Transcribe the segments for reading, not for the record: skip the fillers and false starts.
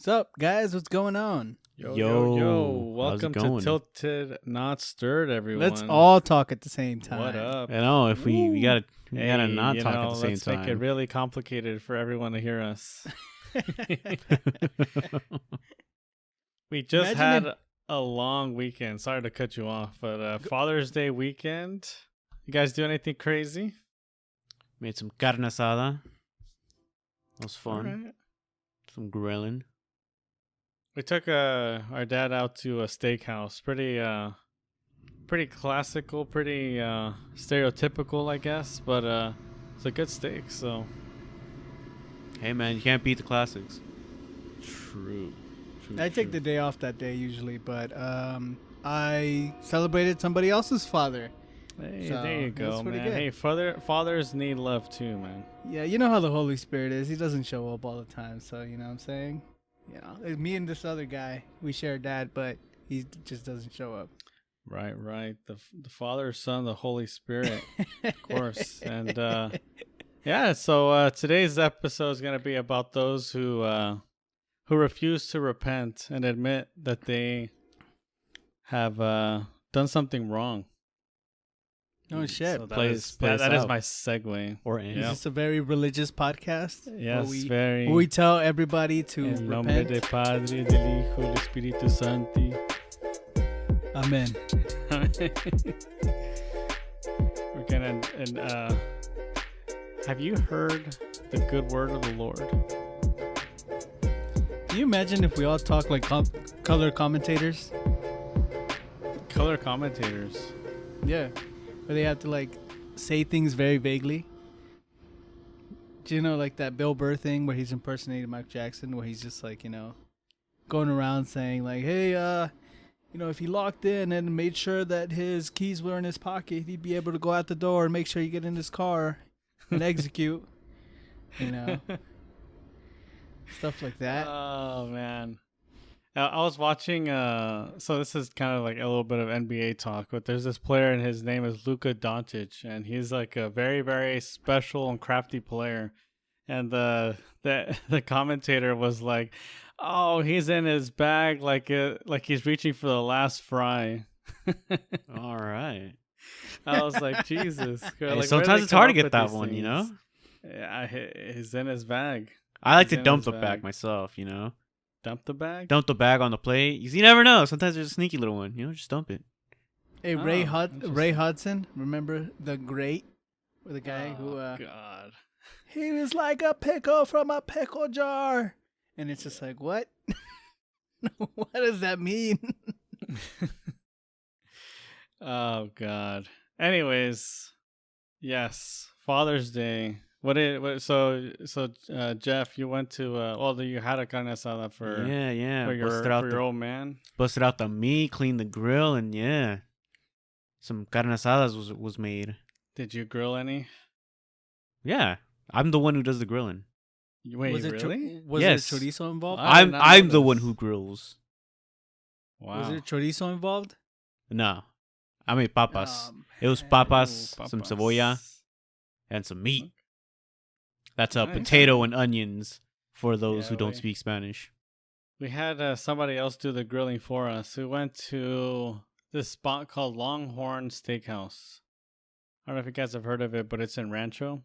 What's up, guys? What's going on? Yo, how's it welcome to going? Tilted Not Stirred, everyone. Let's all talk at the same time. What up? I know if we gotta Hey, not talk at the same let's time. make it really complicated for everyone to hear us. We just Imagine had a long weekend. Sorry to cut you off, but Father's Day weekend. You guys do anything crazy? Made some carne asada. That was fun. Alright. Some grilling. We took our dad out to a steakhouse. Pretty classical, pretty stereotypical, I guess, but it's a good steak. So Hey man, you can't beat the classics. true. I take the day off that day usually, but I celebrated somebody else's father. Hey, So, there you that's go, pretty man. good. Hey, fathers need love too, man. Yeah, you know how the Holy Spirit is. He doesn't show up all the time, so you know what I'm saying? Me and this other guy, we share dad, but he just doesn't show up. Right. The Father, Son, the Holy Spirit, of course. And yeah, so today's episode is gonna be about those who refuse to repent and admit that they have done something wrong. Oh shit! So Play that us is out. my segue. Or any. Is Yeah. this a very religious podcast? Yes, where very. we tell everybody to En nombre de repent. Padre, del Hijo, del Espíritu Santo. Amen. We're gonna have you heard the good word of the Lord? Can you imagine if we all talk like color commentators? Color commentators. Yeah, where they have to like say things very vaguely. Do you know like that Bill Burr thing where he's impersonating Mike Jackson, where he's just like, going around saying like, hey, if he locked in and made sure that his keys were in his pocket, he'd be able to go out the door and make sure you get in his car and execute. Stuff like that. Oh man. I was watching so this is kind of like a little bit of NBA talk, but there's this player and his name is Luka Doncic, and he's like a very, very special and crafty player. And the commentator was like, "Oh, he's in his bag like he's reaching for the last fry." All right. I was like, Jesus. Hey, Like, sometimes it's hard to get that one, you know? Yeah, he's in his bag. I like He's to in dump his the bag. bag myself, Dump the bag? Dump the bag on the plate. You never know. Sometimes there's a sneaky little one. Just dump it. Hey, Oh, Ray interesting. Hudson, remember the great, the guy who God. he was like a pickle from a pickle jar, and it's just like, what? What does that mean? Oh God. Anyways, yes, Father's Day. Jeff, you went to you had a carne asada for Yeah. for your old man. Busted out the meat, cleaned the grill, and yeah, some carne asadas was made. Did you grill any? Yeah, I'm the one who does the grilling. Wait, was it really? was Yes. there chorizo involved? I did not I'm know the this. one who grills. Wow. Was there chorizo involved? No, I made papas. Oh, It was man. papas, Ooh, some papas. cebolla, and some meat. That's a Nice. potato and onions for those Yeah, who don't we- speak Spanish. We had somebody else do the grilling for us. We went to this spot called Longhorn Steakhouse. I don't know if you guys have heard of it, but it's in Rancho.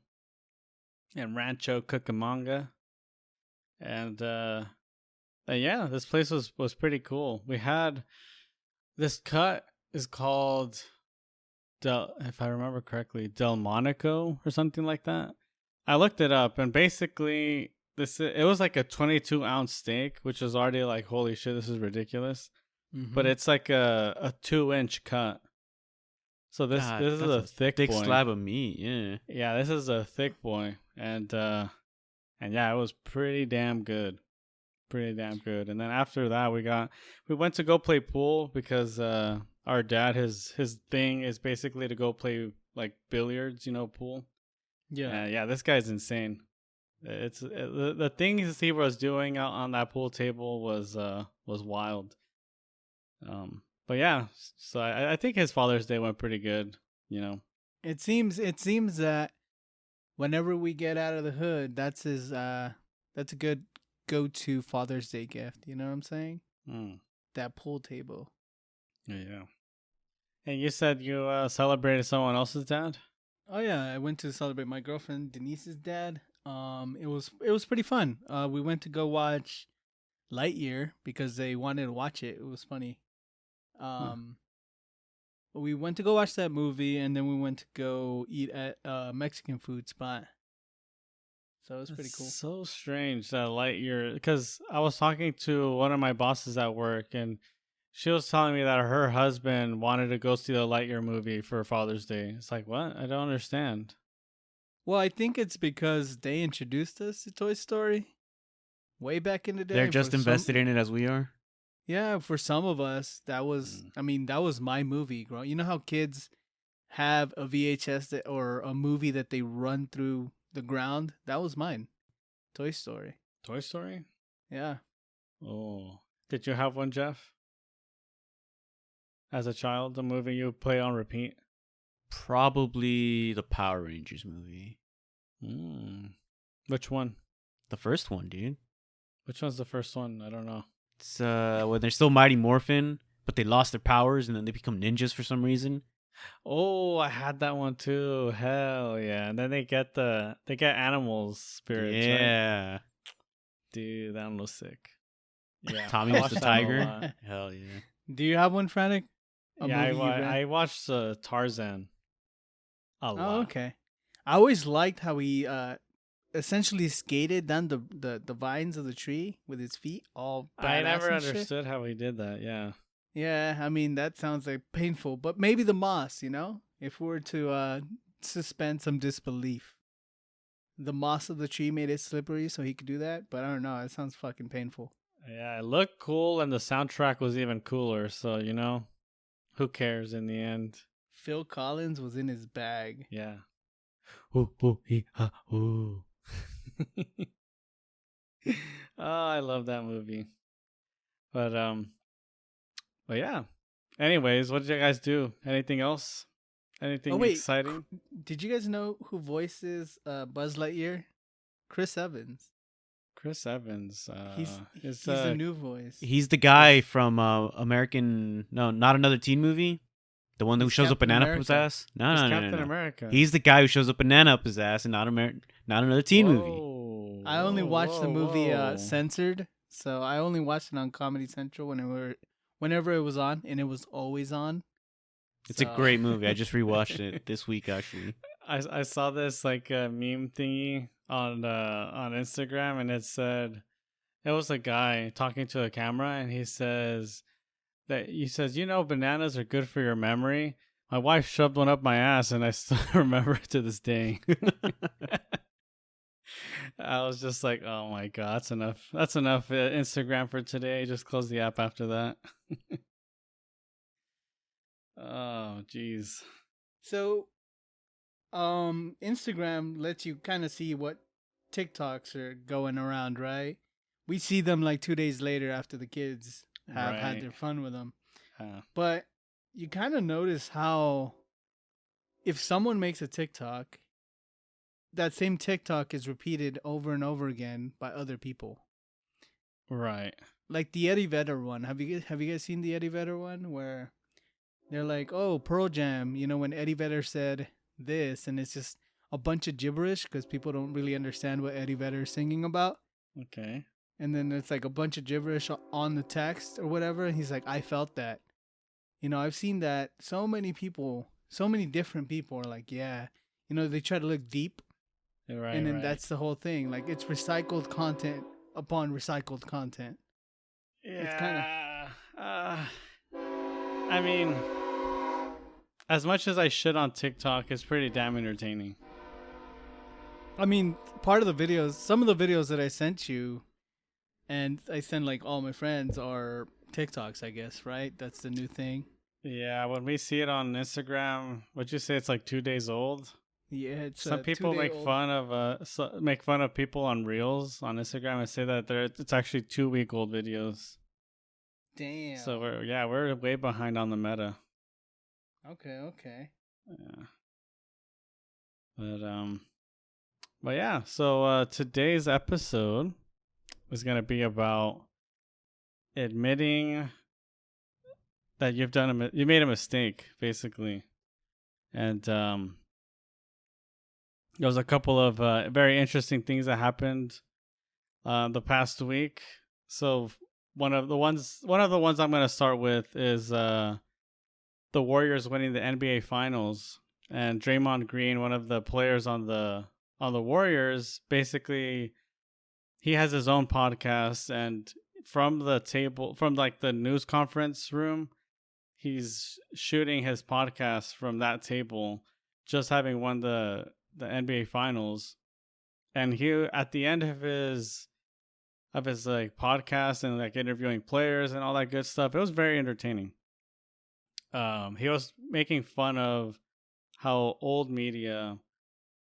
In Rancho Cucamonga. And yeah, this place was pretty cool. We had this cut is called if I remember correctly, Del Monaco or something like that. I looked it up, and basically it was like a 22-ounce steak, which is already like, holy shit, this is ridiculous. Mhm. But it's like a 2-inch cut. So this God, is that's a thick boy. slab of meat. Yeah. Yeah, this is a thick boy, and yeah, it was pretty damn good. Pretty damn good. And then after that, we went to go play pool because our dad, his thing is basically to go play like billiards, pool. Yeah, this guy's insane. It's the things he was doing out on that pool table was wild. But yeah, so I think his Father's Day went pretty good. It seems whenever we get out of the hood, that's a good go-to Father's Day gift. You know what I'm saying? Mm. That pool table. Yeah. And you said you celebrated someone else's dad? Oh yeah, I went to celebrate my girlfriend Denise's dad. It was pretty fun. We went to go watch Lightyear because they wanted to watch it. It was funny. Um, we went to go watch that movie, and then we went to go eat at a Mexican food spot. So it was pretty cool. So strange that Lightyear, because I was talking to one of my bosses at work, and she was telling me that her husband wanted to go see the Lightyear movie for Father's Day. It's like, what? I don't understand. Well, I think it's because they introduced us to Toy Story way back in the day. They're For just invested in it as we are. Yeah, for some of us, that was. I mean, that was my movie. Growing. You know how kids have a VHS or a movie that they run through the ground? That was mine. Toy Story. Toy Story? Yeah. Oh. Did you have one, Jeff? As a child, the movie you play on repeat? Probably the Power Rangers movie. Which one? The first one, dude. Which one's the first one? I don't know. It's when they're still Mighty Morphin, but they lost their powers and then they become ninjas for some reason. Oh, I had that one too. Hell yeah! And then they get animals spirits. Right? Yeah. Dude, that one was sick. Yeah, Tommy I was the watched that one a tiger. lot. Hell yeah. Do you have one, Frantic? Yeah, I watched Tarzan a lot. Oh, okay. I always liked how he essentially skated down the vines of the tree with his feet all badass I never and shit. understood how he did that. Yeah. Yeah, I mean that sounds like painful, but maybe the moss, you know, if we were to suspend some disbelief, the moss of the tree made it slippery, so he could do that. But I don't know, it sounds fucking painful. Yeah, it looked cool, and the soundtrack was even cooler. So who cares in the end? Phil Collins was in his bag. Yeah. Ooh, ooh, ooh. Oh, I love that movie. But yeah. Anyways, what did you guys do? Anything else? Anything exciting? Did you guys know who voices Buzz Lightyear? Chris Evans. Chris Evans. He's the new voice. He's the guy from Not Another Teen Movie. The one who shows up banana up his ass. No. Captain America. He's the guy who shows up banana up his ass in Not Another Teen Movie. I only watched the movie censored, so I only watched it on Comedy Central whenever it was on, and it was always on. It's a great movie. I just rewatched it this week, actually. I saw this like meme thingy on Instagram, and it was a guy talking to a camera, and he says, bananas are good for your memory. My wife shoved one up my ass, and I still remember it to this day. I was just like, oh my god, that's enough. That's enough Instagram for today. Just close the app after that. Oh, jeez. So, Instagram lets you kind of see what TikToks are going around, right? We see them like 2 days later after the kids have had their fun with them. But you kind of notice how if someone makes a TikTok, that same TikTok is repeated over and over again by other people. Right. Like the Eddie Vedder one. Have you guys seen the Eddie Vedder one where they're like, "Oh, Pearl Jam," when Eddie Vedder said this, and it's just a bunch of gibberish because people don't really understand what Eddie Vedder is singing about. Okay. And then it's like a bunch of gibberish on the text or whatever, and he's like, "I felt that." I've seen that so many people, so many different people are like, "Yeah," they try to look deep. Right, and then that's the whole thing. Like it's recycled content upon recycled content. Yeah. It's kind of. I mean, as much as I shit on TikTok, it's pretty damn entertaining. I mean, part of the videos, some of the videos that I sent you, and I send like all my friends are TikToks, I guess, right? That's the new thing. Yeah, when we see it on Instagram, would you say it's like 2 days old? Yeah, it's some people make fun of people on Reels on Instagram and say that it's actually 2-week-old videos. Damn. So we're way behind on the meta. Okay. Yeah. But yeah, so today's episode was going to be about admitting that you made a mistake, basically. And there was a couple of very interesting things that happened the past week. So one of the ones I'm going to start with is the Warriors winning the NBA Finals, and Draymond Green, one of the players on the Warriors, basically he has his own podcast, and from like the news conference room, he's shooting his podcast from that table, just having won the NBA Finals. And he, at the end of his like podcast and like interviewing players and all that good stuff, it was very entertaining. He was making fun of how old media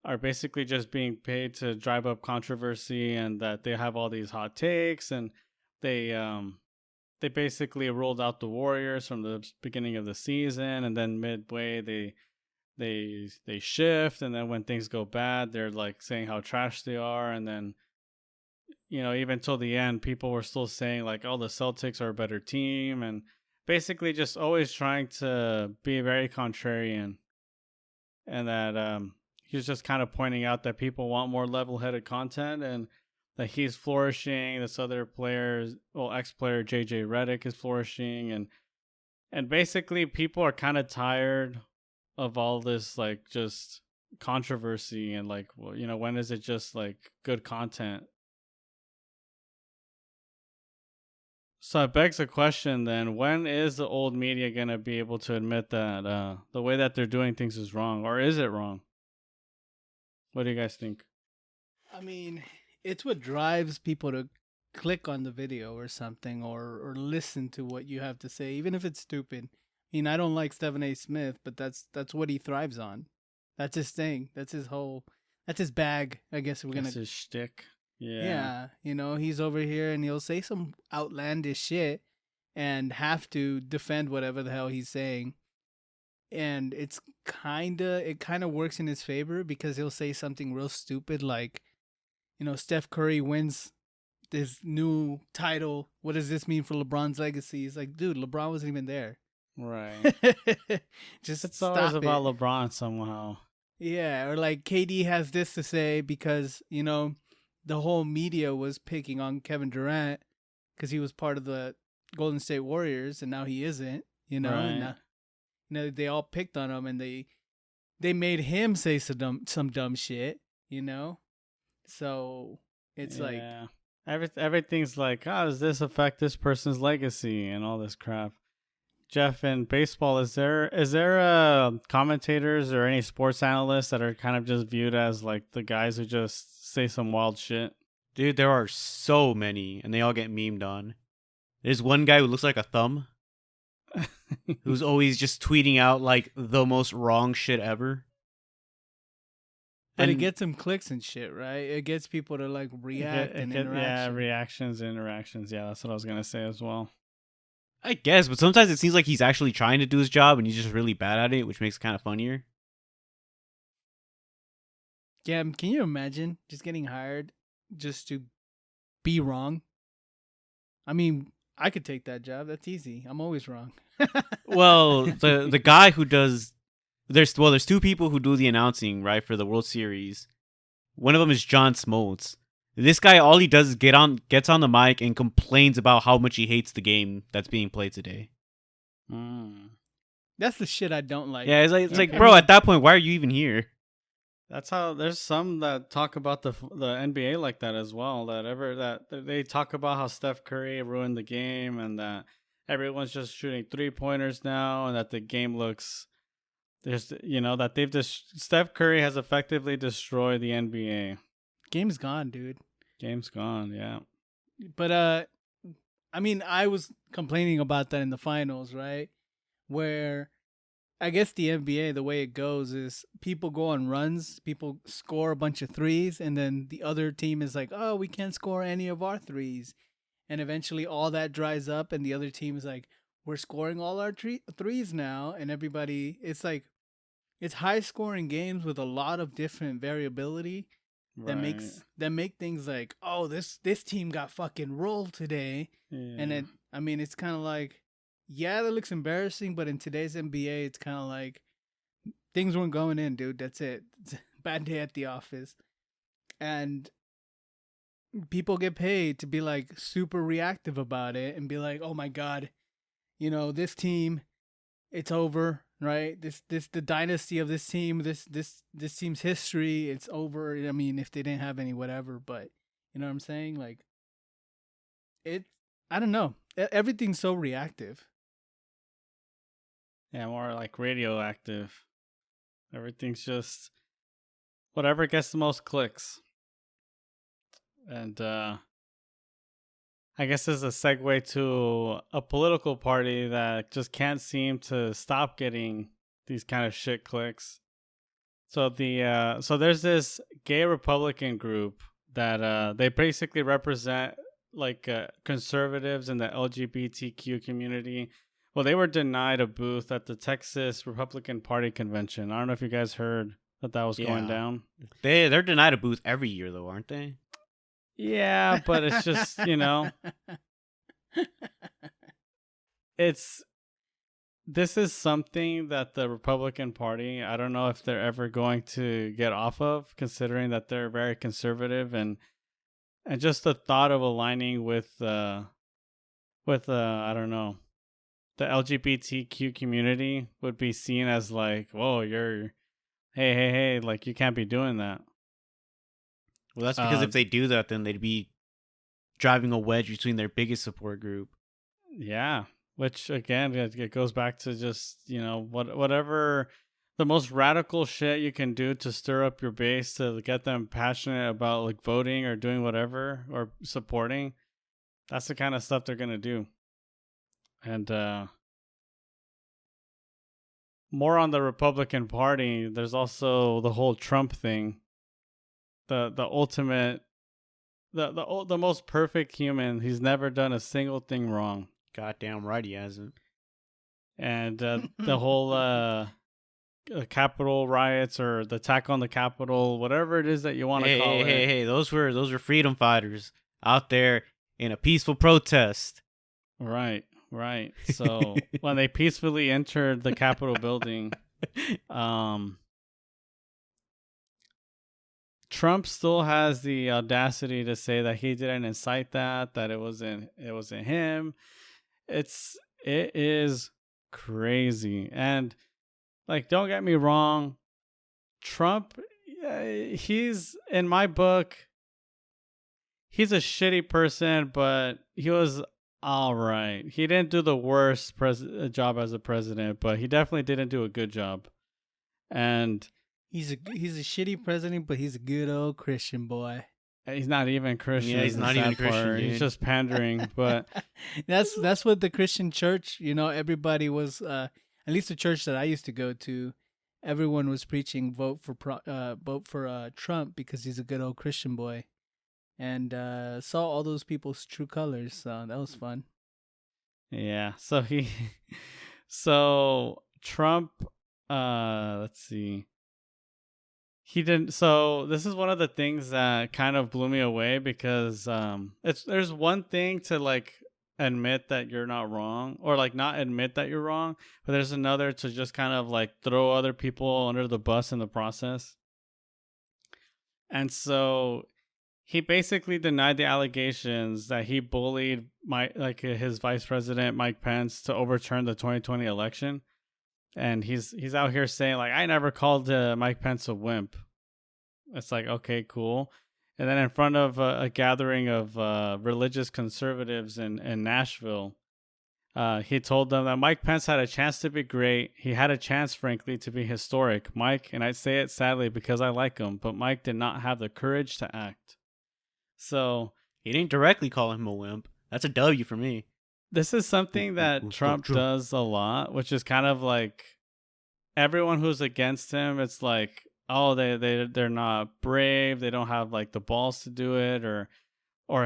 are basically just being paid to drive up controversy, and that they have all these hot takes, and they basically rolled out the Warriors from the beginning of the season, and then midway they shift, and then when things go bad, they're like saying how trash they are, and then even till the end, people were still saying like, oh, the Celtics are a better team, and basically just always trying to be very contrarian, and that he's just kind of pointing out that people want more level-headed content, and that he's flourishing. This other player, ex-player JJ Redick is flourishing, and basically people are kind of tired of all this like just controversy, and like, well, when is it just like good content? So it begs the question then, when is the old media going to be able to admit that the way that they're doing things is wrong, or is it wrong? What do you guys think? I mean, it's what drives people to click on the video or something, or listen to what you have to say, even if it's stupid. I mean, I don't like Stephen A. Smith, but that's what he thrives on. That's his thing. That's his bag, I guess That's his shtick. Yeah, he's over here and he'll say some outlandish shit and have to defend whatever the hell he's saying. And it kind of works in his favor, because he'll say something real stupid like, Steph Curry wins this new title. What does this mean for LeBron's legacy? He's like, dude, LeBron wasn't even there. Right. Just it's always about LeBron somehow. Yeah, or like KD has this to say because, the whole media was picking on Kevin Durant because he was part of the Golden State Warriors, and now he isn't, Right. And now, they all picked on him, and they made him say some dumb shit, So it's like everything's like, does this affect this person's legacy and all this crap? Jeff, in baseball, is there commentators or any sports analysts that are kind of just viewed as like the guys who just say some wild shit? Dude, there are so many, and they all get memed on. There's one guy who looks like a thumb, who's always just tweeting out like the most wrong shit ever. But it gets him clicks and shit, right? It gets people to like react and interact. Yeah, reactions, interactions. Yeah, that's what I was gonna say as well. I guess, but sometimes it seems like he's actually trying to do his job and he's just really bad at it, which makes it kind of funnier. Yeah, can you imagine just getting hired just to be wrong? I mean, I could take that job. That's easy. I'm always wrong. Well, the guy who does there's two people who do the announcing, right, for the World Series. One of them is John Smoltz. This guy, all he does is gets on the mic and complains about how much he hates the game that's being played today. That's the shit I don't like. Yeah, it's like, bro, at that point, why are you even here? That's how there's some that talk about the NBA like that as well. That they talk about how Steph Curry ruined the game, and that everyone's just shooting 3-pointers now, and that the game looks that Steph Curry has effectively destroyed the NBA. Game's gone, dude. Game's gone, yeah. But I mean, I was complaining about that in the finals, right? Where I guess the NBA, the way it goes is people go on runs, people score a bunch of threes, and then the other team is like, oh, we can't score any of our threes. And eventually all that dries up, and the other team is like, we're scoring all our threes now. And everybody, it's like, it's high scoring games with a lot of different variability. Right. that make things like, oh, this team got fucking rolled today, and Yeah. it, I mean, it's kind of like, yeah, that looks embarrassing, but in today's NBA, it's kind of like things weren't going in, dude. That's it. It's a bad day at the office, and people get paid to be like super reactive about it and be like, oh my god, this team, it's over, right? This the dynasty of this team, this team's history, it's over. I mean, if they didn't have any whatever, but you know what I'm saying? Like, it, I don't know. Everything's so reactive. Yeah, more like radioactive. Everything's just whatever gets the most clicks. And I guess this is a segue to a political party that just can't seem to stop getting these kind of shit clicks. So so there's this gay Republican group that they basically represent like conservatives in the LGBTQ community. Well, they were denied a booth at the Texas Republican Party convention. I don't know if you guys heard that was going Yeah. down. They're denied a booth every year though, aren't they? Yeah, but it's just, this is something that the Republican Party, I don't know if they're ever going to get off of, considering that they're very conservative, and just the thought of aligning with I don't know, the LGBTQ community would be seen as like, whoa, hey, like you can't be doing that. Well, that's because if they do that, then they'd be driving a wedge between their biggest support group. Yeah, which again, it goes back to just, whatever the most radical shit you can do to stir up your base to get them passionate about like voting or doing whatever or supporting. That's the kind of stuff they're going to do. And more on the Republican Party, there's also the whole Trump thing. The ultimate, the most perfect human. He's never done a single thing wrong. Goddamn right he hasn't. And the whole Capitol riots or the attack on the Capitol, whatever it is that you want to call it. Hey, those were freedom fighters out there in a peaceful protest. Right. So when they peacefully entered the Capitol building, Trump still has the audacity to say that he didn't incite that it wasn't him. It is crazy. And like, don't get me wrong, Trump, he's, in my book, he's a shitty person, but he was all right. He didn't do the worst job as a president, but he definitely didn't do a good job. And he's a shitty president, but he's a good old Christian boy. He's not even Christian. Yeah, he's not even Christian. He's just pandering. But that's what the Christian church, everybody was, at least the church that I used to go to, everyone was preaching vote for Trump because he's a good old Christian boy, and saw all those people's true colors. So that was fun. Yeah. So Trump. Let's see. He didn't. So this is one of the things that kind of blew me away because there's one thing to like admit that you're not wrong, or like not admit that you're wrong, but there's another to just kind of like throw other people under the bus in the process. And so he basically denied the allegations that he bullied his vice president Mike Pence to overturn the 2020 election. And he's out here saying like, I never called Mike Pence a wimp. It's like, okay, cool. And then in front of a gathering of religious conservatives in Nashville, he told them that Mike Pence had a chance to be great. He had a chance, frankly, to be historic. Mike, and I say it sadly because I like him, but Mike did not have the courage to act. So he didn't directly call him a wimp. That's a W for me. This is something that Trump does a lot, which is kind of like everyone who's against him. It's like, oh, they're not brave. They don't have like the balls to do it, or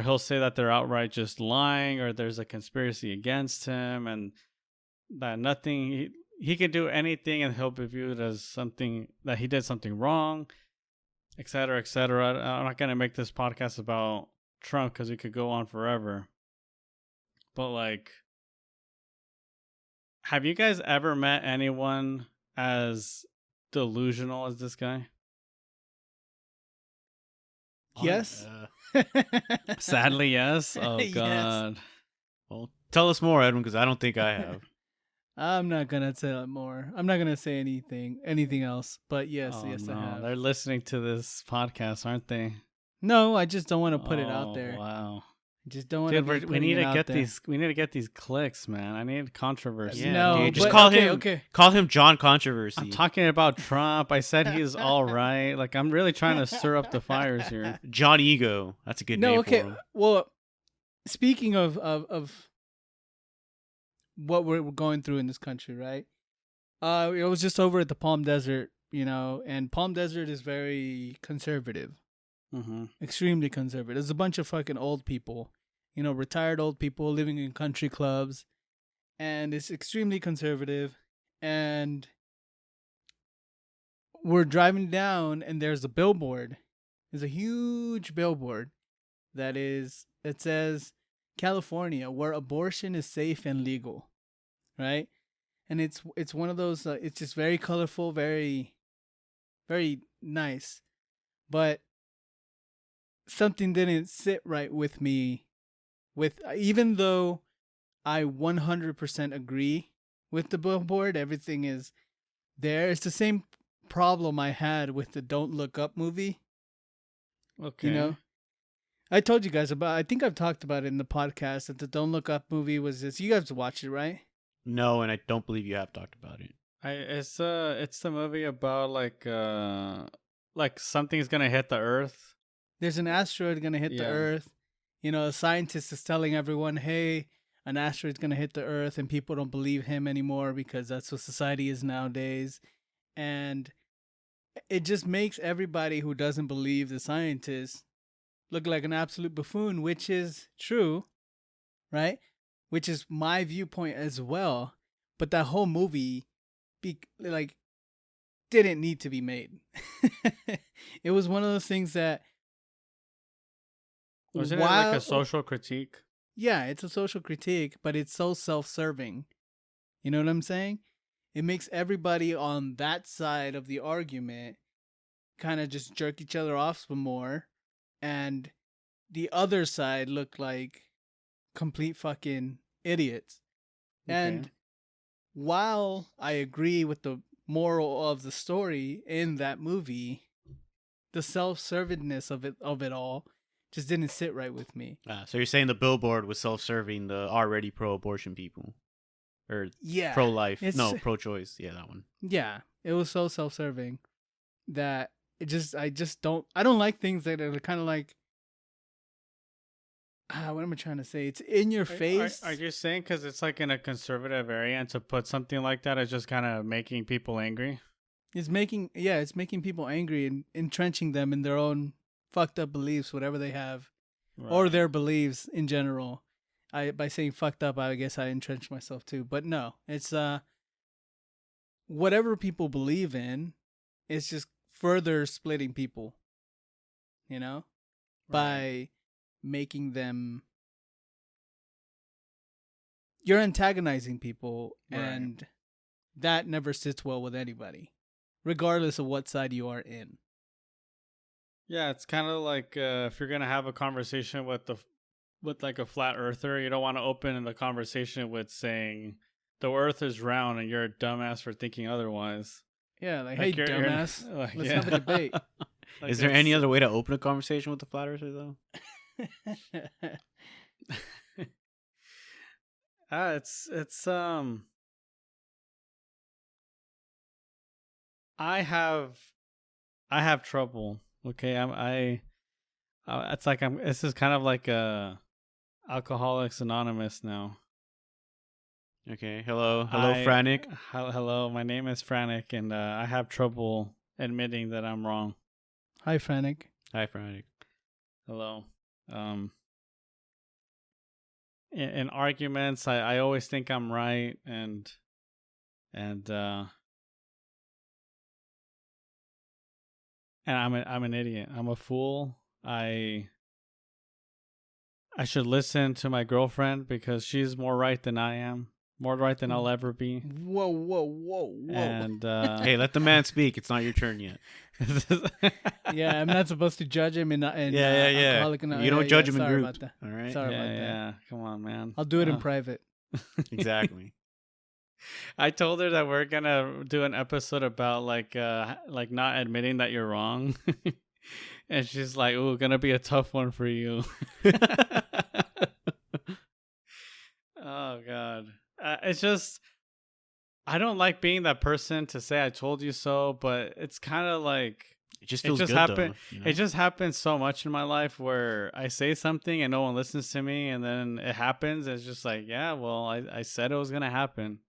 he'll say that they're outright just lying, or there's a conspiracy against him, and that nothing he can do anything, and he'll be viewed as something that he did something wrong. et cetera, et cetera. I'm not gonna make this podcast about Trump because we could go on forever. But like, have you guys ever met anyone as delusional as this guy? Yes. Sadly, yes. Oh Yes. God. Well, tell us more, Edwin, because I don't think I have. I'm not gonna tell it more. I'm not gonna say anything else. But yes, Oh yes, I no, have. they're listening to this podcast, aren't they? No, I just don't want to put it out Oh, there. wow. I just don't want to Dude, be we need to get there. these. We need to get these clicks, man. I need controversy. Yeah, no, dude, just but, call okay, him. Okay. Call him John Controversy. I'm talking about Trump. I said he's all right. Like I'm really trying to stir up the fires here. John Ego. That's a good No, name okay. for him. Well, speaking of what we're going through in this country, right? It was just over at the Palm Desert, and Palm Desert is very conservative, Mm-hmm. extremely conservative. There's a bunch of fucking old people, retired old people living in country clubs, and it's extremely conservative. And we're driving down, and there's a billboard. There's a huge billboard it says California, where abortion is safe and legal, right? And it's one of those. It's just very colorful, very, very nice, but something didn't sit right with me. Even though I 100% agree with the billboard, everything is there. It's the same problem I had with the Don't Look Up movie. Okay. I told you guys I think I've talked about it in the podcast that the Don't Look Up movie was this. You guys watched it, right? No, and I don't believe you have talked about it. It's the movie about like something's gonna hit the Earth. There's an asteroid going to hit the Yeah. Earth. A scientist is telling everyone, hey, an asteroid's going to hit the Earth, and people don't believe him anymore because that's what society is nowadays. And it just makes everybody who doesn't believe the scientist look like an absolute buffoon, which is true, right? Which is my viewpoint as well. But that whole movie, didn't need to be made. It was one of those things that, Wasn't it like a social critique? yeah, it's a social critique, but it's so self-serving. You know what I'm saying? It makes everybody on that side of the argument kind of just jerk each other off some more, and the other side look like complete fucking idiots. Okay. And while I agree with the moral of the story in that movie, the self-servedness of it all just didn't sit right with me. So you're saying the billboard was self-serving the already pro-abortion people, or Yeah, pro-life? it's- No, pro-choice. Yeah, that one. yeah, it was so self-serving that I don't like things that are kind of like, what am I trying to say? It's in your face. Are you saying because it's like in a conservative area and to put something like that is just kind of making people angry? It's making people angry and entrenching them in their own fucked up beliefs, whatever they have, or Right. their beliefs in general. By saying fucked up, I guess I entrench myself too. But no, it's whatever people believe in, it's just further splitting people. By making them, you're antagonizing people, Right. and that never sits well with anybody, regardless of what side you are in. Yeah, it's kind of like if you're gonna have a conversation with like a flat earther, you don't want to open the conversation with saying the Earth is round and you're a dumbass for thinking otherwise. Yeah, like, Like, hey, you're- dumbass, like, let's yeah. have a debate. Like, Is there any it's- other way to open a conversation with the flat earther, though? It's I have trouble. Okay, it's like this is kind of like Alcoholics Anonymous now. Okay. Hello, Franik. Hello, my name is Franik, and I have trouble admitting that I'm wrong. Hi, Franik. Hi, Franik. Hello. In arguments, I always think I'm right, and and I'm an idiot. I'm a fool. I should listen to my girlfriend because she's more right than I am, more right than I'll ever be. Whoa, whoa, whoa, whoa. And Hey, let the man speak. It's not your turn yet. Yeah, I'm not supposed to judge him in Yeah. alcoholic. You don't judge him in sorry group. about that. All right. Sorry yeah, about that. yeah. Come on, man. I'll do it in private. Exactly. I told her that we're gonna do an episode about like not admitting that you're wrong, and she's like, "Ooh, gonna be a tough one for you." Oh God, it's just I don't like being that person to say I told you so, but it's kind of like It just it feels just good happened. though. You know? It just happens so much in my life where I say something and no one listens to me, and then it happens. And it's just like, yeah, well, I said it was gonna happen.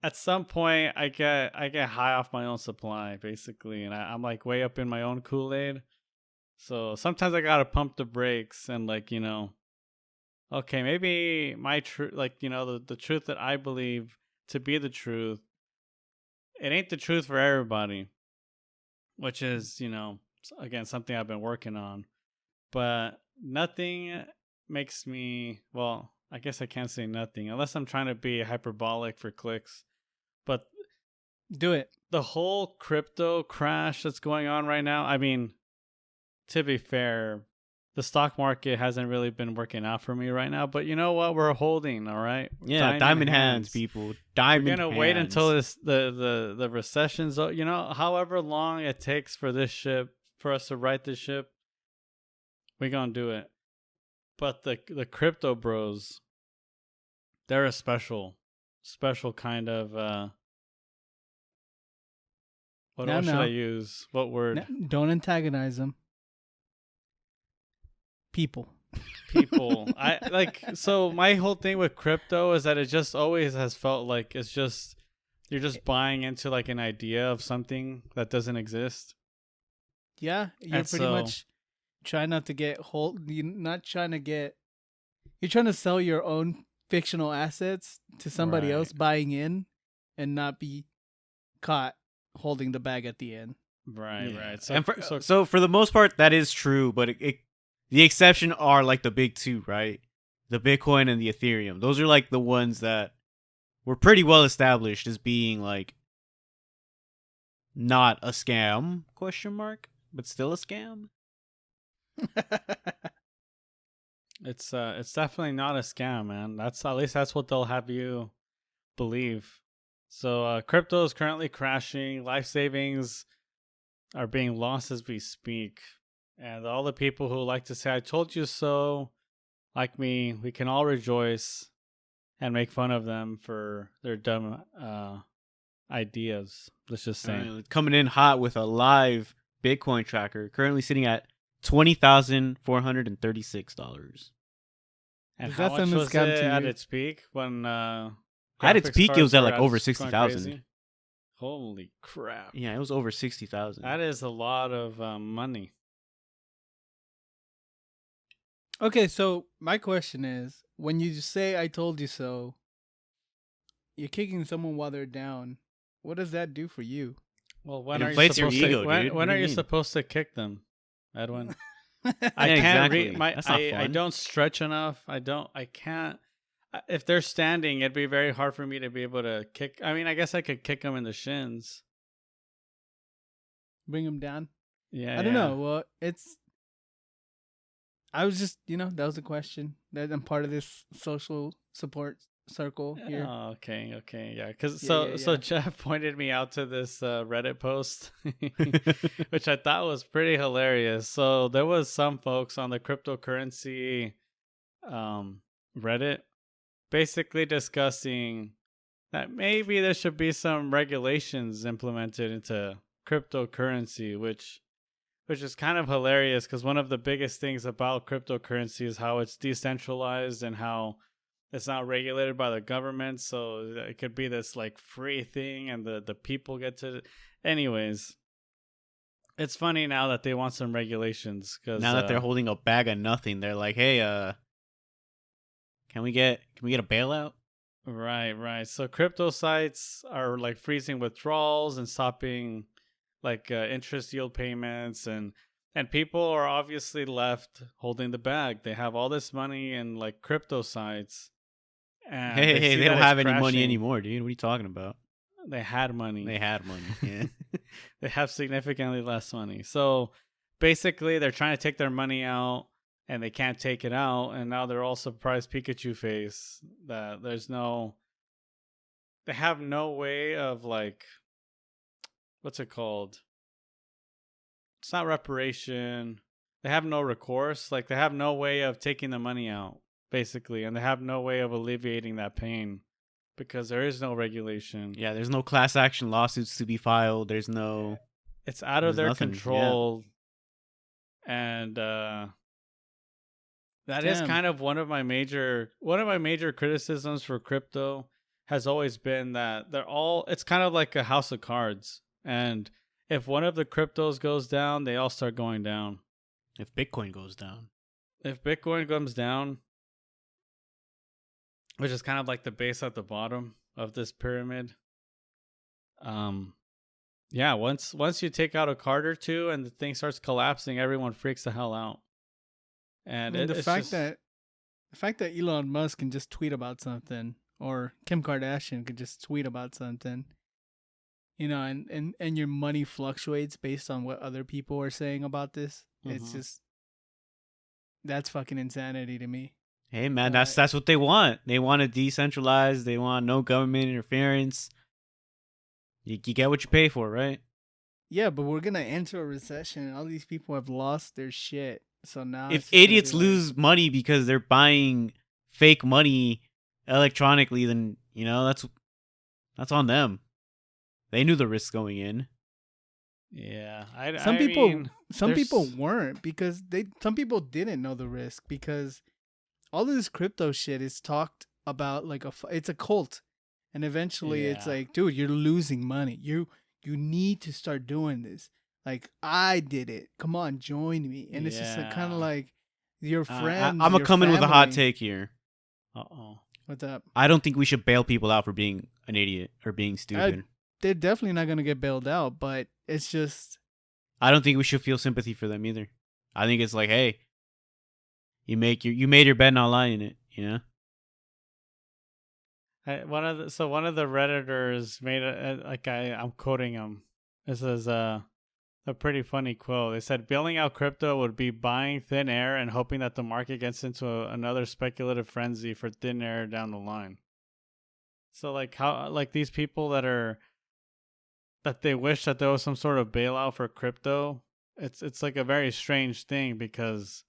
At some point, I get high off my own supply, basically, and I'm like way up in my own Kool-Aid. So sometimes I gotta pump the brakes and okay, maybe my truth, the truth that I believe to be the truth, it ain't the truth for everybody, which is, again, something I've been working on. But nothing makes me, well, I guess I can't say nothing unless I'm trying to be hyperbolic for clicks. But Do it. the whole crypto crash that's going on right now, I mean, to be fair, the stock market hasn't really been working out for me right now. But you know what? We're holding, all right? Yeah, diamond hands, people. Diamond hands. We're going to wait until the recession's, however long it takes for us to right this ship, we're going to do it. But the crypto bros, they're a special kind of what No, else should no. I use? What word? Don't antagonize them. People. So my whole thing with crypto is that it just always has felt like it's just you're just buying into like an idea of something that doesn't exist. Yeah, you're And pretty much trying not to get you're trying to sell your own fictional assets to somebody Right. else buying in and not be caught holding the bag at the end. Right, Yeah. right. So for the most part, that is true, but the exception are like the big two, right? The Bitcoin and the Ethereum. Those are like the ones that were pretty well established as being like not a scam, question mark, but still a scam. It's definitely not a scam, man. At least that's what they'll have you believe. So crypto is currently crashing. Life savings are being lost as we speak. And all the people who like to say, I told you so, like me, we can all rejoice and make fun of them for their dumb ideas. Let's just say. Coming in hot with a live Bitcoin tracker, currently sitting at $20,436. And Does how that much sound a was scam it to at you? its peak when at its graphics peak, it was cards at were like over going 60,000. crazy? Holy crap. Yeah, it was over 60,000. That is a lot of money. Okay, so my question is, when you say "I told you so," you're kicking someone while they're down. What does that do for you? Well, when It are you inflates your supposed to? ego, dude. When What do are you you mean? supposed to kick them, Edwin? I Yeah, can't exactly. read That's not I fun. don't stretch enough. I can't. If they're standing, it'd be very hard for me to be able to kick. I mean, I guess I could kick them in the shins. Bring them down. Yeah, I don't know. Well, I was just, that was a question. That I'm part of this social support circle here. Oh, okay, yeah. Because Yeah, so yeah. Jeff pointed me out to this Reddit post, which I thought was pretty hilarious. So there was some folks on the cryptocurrency Reddit basically discussing that maybe there should be some regulations implemented into cryptocurrency, which is kind of hilarious because one of the biggest things about cryptocurrency is how it's decentralized and how it's not regulated by the government. So it could be this like free thing and the people get to. Anyways, it's funny now that they want some regulations because Now that they're holding a bag of nothing, they're like, "Hey, can we get a bailout?" Right. So crypto sites are like freezing withdrawals and stopping like interest yield payments, and people are obviously left holding the bag. They have all this money in like crypto sites, and Hey, they hey, see they that don't it's have any money crashing. anymore, dude. What are you talking about? They had money. They had money. Yeah. They have significantly less money. So basically, they're trying to take their money out and they can't take it out. And now they're all surprised Pikachu face that they have no way of like, what's it called? It's not reparation. They have no recourse. Like, they have no way of taking the money out, basically. And they have no way of alleviating that pain because there is no regulation. Yeah, there's no class action lawsuits to be filed. There's It's out of their nothing. control. And that is Damn. kind of one of my major criticisms for crypto has always been that it's kind of like a house of cards. And if one of the cryptos goes down, they all start going down. If Bitcoin goes down. If Bitcoin comes down, which is kind of like the base at the bottom of this pyramid, yeah, once you take out a card or two and the thing starts collapsing, everyone freaks the hell out. And I mean, the it's fact just, that Elon Musk can just tweet about something, or Kim Kardashian could just tweet about something, and your money fluctuates based on what other people are saying about this. It's just, that's fucking insanity to me. Hey man, that's what they want. They want to decentralize. They want no government interference. You get what you pay for, right? Yeah, but we're gonna enter a recession, and all these people have lost their shit. So now, If it's just gonna idiots be like- lose money because they're buying fake money electronically, then that's on them. They knew the risk going in. yeah. some I people, mean, some people there's- weren't, because some people didn't know the risk, because all of this crypto shit is talked about like it's a cult, and eventually it's Yeah. like, dude, you're losing money. You need to start doing this. Like, I did it. Come on, join me. And it's just kind Yeah. of like your I'm friends. gonna your come in with a hot family. take here. Uh-oh. What's up? I don't think we should bail people out for being an idiot or being stupid. They're definitely not gonna get bailed out, but it's just, I don't think we should feel sympathy for them either. I think it's like, hey, you made your bed, not lying in it. You know. One of the redditors made I'm quoting him. This is a pretty funny quote. They said bailing out crypto would be buying thin air and hoping that the market gets into another speculative frenzy for thin air down the line. So like how like these people that they wish that there was some sort of bailout for crypto. It's like a very strange thing, because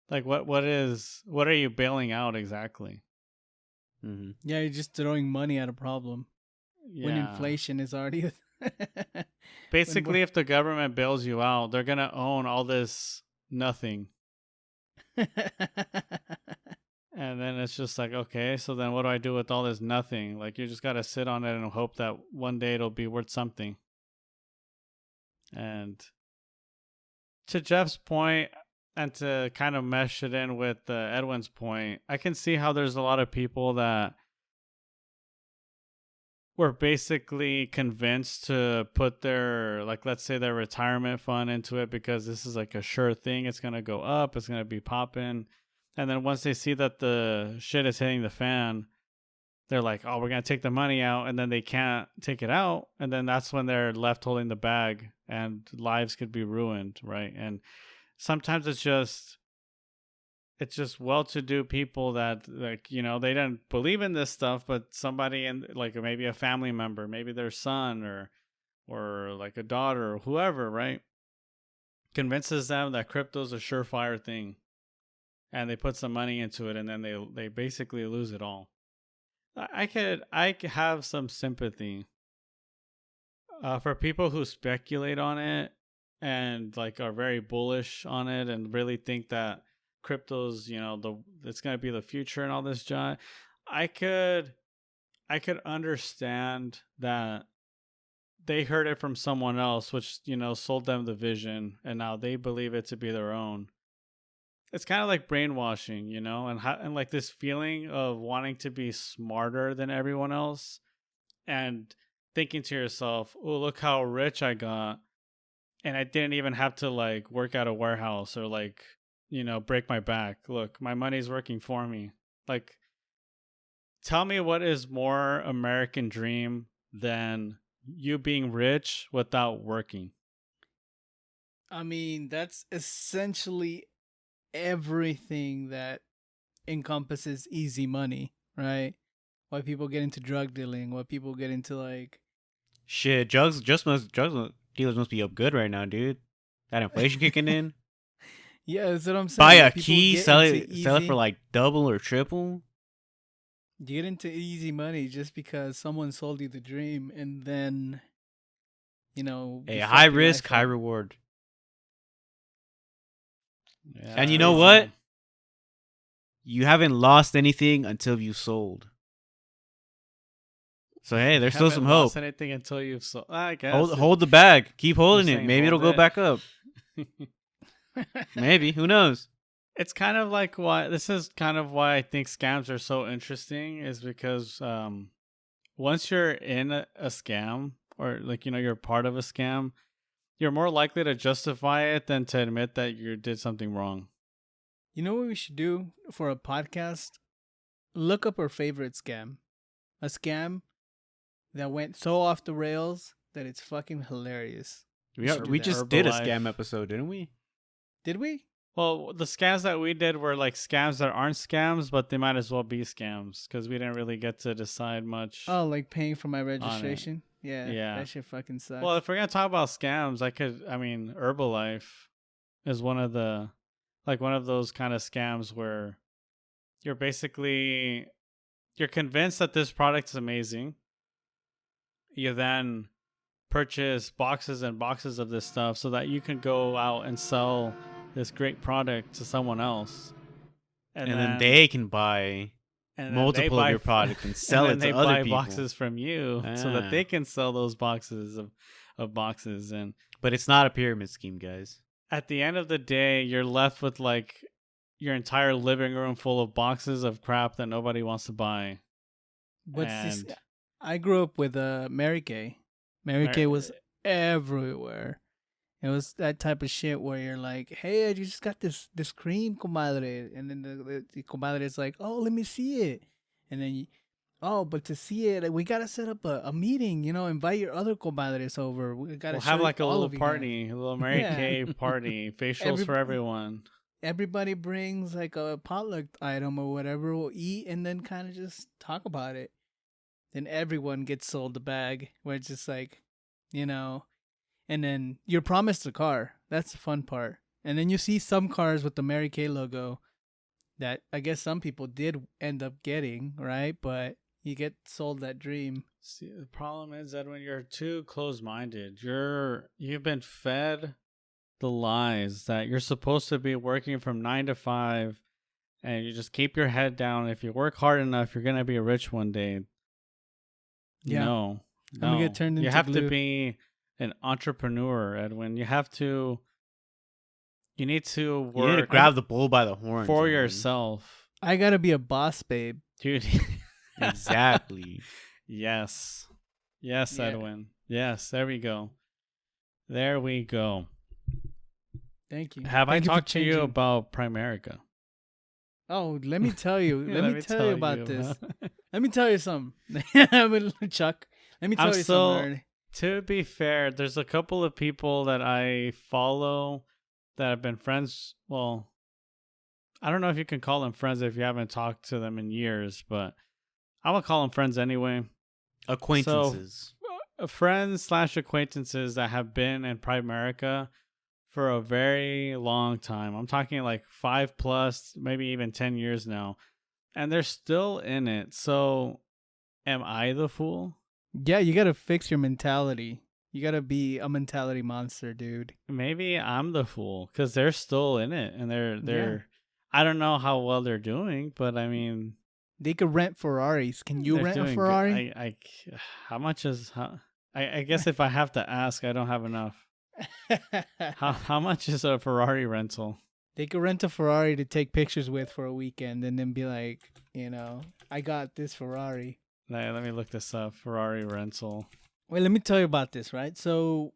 like what are you bailing out exactly? Mm-hmm. yeah, you're just throwing money at a problem when Yeah. inflation is already. Basically, if the government bails you out, they're gonna own all this nothing, and then it's just like, okay, so then what do I do with all this nothing? Like, you just gotta sit on it and hope that one day it'll be worth something. And to Jeff's point, and to kind of mesh it in with Edwin's point, I can see how there's a lot of people that were basically convinced to put their, like, let's say their retirement fund into it because this is like a sure thing. It's going to go up. It's going to be popping. And then once they see that the shit is hitting the fan, they're like, oh, we're going to take the money out. And then they can't take it out. And then that's when they're left holding the bag and lives could be ruined, right? And sometimes it's just well-to-do people that, like, they didn't believe in this stuff, but somebody in, like, maybe a family member, maybe their son or like a daughter or whoever, right, convinces them that crypto's a surefire thing, and they put some money into it, and then they basically lose it all. I could have some sympathy for people who speculate on it and like are very bullish on it and really think that crypto's it's going to be the future and all this jive. I could understand that they heard it from someone else, which sold them the vision, and now they believe it to be their own. It's kind of like brainwashing, and like this feeling of wanting to be smarter than everyone else and thinking to yourself, oh, look how rich I got. and I didn't even have to like work at a warehouse or like, break my back. Look, my money's working for me. Like, tell me what is more American dream than you being rich without working? I mean, that's essentially everything that encompasses easy money, right? Why people get into drug dealing, why people get into like Shit, drugs dealers must be up good right now, dude. That inflation kicking in. yeah, that's what I'm Buy saying. a Like people key, get sell into it for easy, like double or triple. you get into easy money just because someone sold you the dream, and then A you high fuck your risk, life high up. reward. Yeah, And you It's know crazy. what? You haven't lost anything until you sold. So hey, there's still some haven't hope. lost anything until you've sold. I guess. Hold the bag. Keep holding You're it. saying Maybe it'll hold go it. back up. Maybe. Who knows? It's kind of like why I think scams are so interesting is because once you're in a scam or like you're part of a scam, you're more likely to justify it than to admit that you did something wrong. You know what we should do for a podcast? Look up our favorite scam. A scam that went so off the rails that it's fucking hilarious. should do We that. just did a Herbalife. scam episode, didn't we? Did we? Well, the scams that we did were like scams that aren't scams, but they might as well be scams because we didn't really get to decide much. Oh, like paying for my registration? Yeah. Yeah. That shit fucking sucks. Well, if we're gonna talk about scams, Herbalife is one of those kind of scams where you're convinced that this product is amazing. You then purchase boxes and boxes of this stuff so that you can go out and sell this great product to someone else. And then they can buy multiple of your product and sell and it then to they other buy people. boxes from you so that Ah. they can sell those boxes of boxes. And But it's not a pyramid scheme, guys. at the end of the day, you're left with like your entire living room full of boxes of crap that nobody wants to buy. What's this? And I grew up with Mary Kay. Mary Kay was everywhere. It was that type of shit where you're like, "Hey, you just got this cream, comadre," and then the comadre is like, "Oh, let me see it," and then oh, but to see it, we gotta set up a meeting. Invite your other comadres over. We gotta we'll show have you like a all little of you guys. party, a little Mary Yeah. Kay party, facials for everyone. Everybody brings like a potluck item or whatever. We'll eat and then kind of just talk about it. Then everyone gets sold the bag where it's just like, and then you're promised a car. That's the fun part. And then you see some cars with the Mary Kay logo that I guess some people did end up getting, right? But you get sold that dream. See, the problem is that when you're too close-minded, you've been fed the lies that you're supposed to be working from 9 to 5 and you just keep your head down. If you work hard enough, you're going to be rich one day. Yeah. No. I'm gonna get turned You into have glue. to be an entrepreneur, Edwin. You need to work You need to grab the bull by the horns. for man. yourself. I gotta be a boss, babe. Dude. Exactly. Yes. Yes, Yeah. Edwin. Yes, there we go. There we go. Thank you. Have Thank I for talked to you changing- about Primerica? Oh, let me tell you. Let me tell you about this. about- Let me tell you something. Chuck, let me tell I'm you still- something. Ernie. To be fair, there's a couple of people that I follow that have been friends. Well, I don't know if you can call them friends if you haven't talked to them in years, but I'm going to call them friends anyway. Acquaintances. Friends/acquaintances that have been in Primerica for a very long time. I'm talking like 5+, maybe even 10 years now. And they're still in it. So am I the fool? Yeah, you gotta fix your mentality. You gotta be a mentality monster, dude. Maybe I'm the fool because they're still in it and they're I don't know how well they're doing, but I mean They could rent Ferraris. Can you they're rent a doing good. Ferrari? How much is I guess if I have to ask, I don't have enough. How much is a Ferrari rental? They could rent a Ferrari to take pictures with for a weekend and then be like, I got this Ferrari. Let me look this up. Ferrari rental. Wait, let me tell you about this, right? So